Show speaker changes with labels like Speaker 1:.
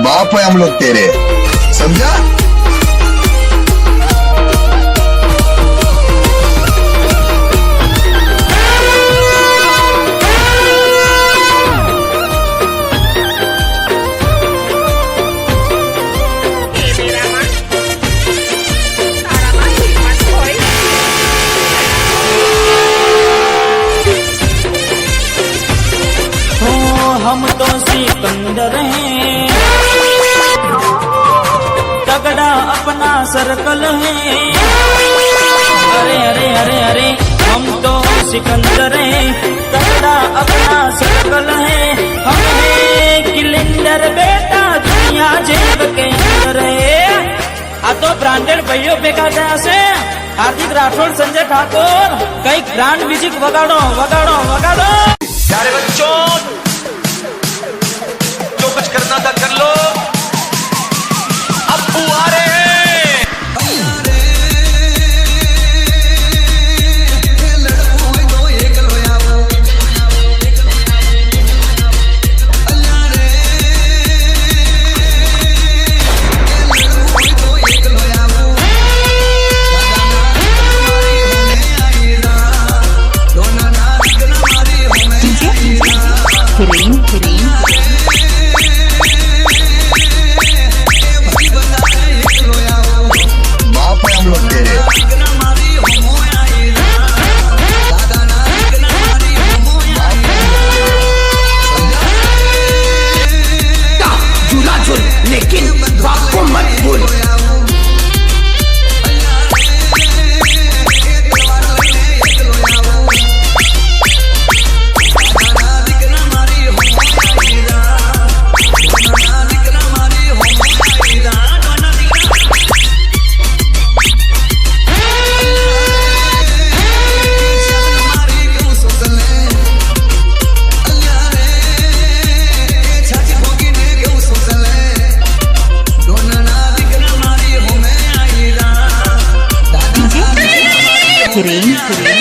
Speaker 1: बाप है हम लोग तेरे, समझा।
Speaker 2: हम तो सिकंदर हैं, तगड़ा अपना सर्कल है। अरे अरे अरे अरे हम तो सिकंदर हैं, तगड़ा अपना सर्कल है। हम है किलिंदर बेटा, दुनिया जेब के अंदर है। आ तो ब्रांडेड भाइयों बेगा से हार्दिक राठौड़, संजय ठाकुर, कई ब्रांड म्यूजिक वगाड़ो वगाड़ो वगाड़ो।
Speaker 3: प्यारे बच्चों, जो कुछ करना था कर लो, अब्बू आ रहे हैं।
Speaker 4: लेकिन बाप को मत भूल।
Speaker 5: Kirim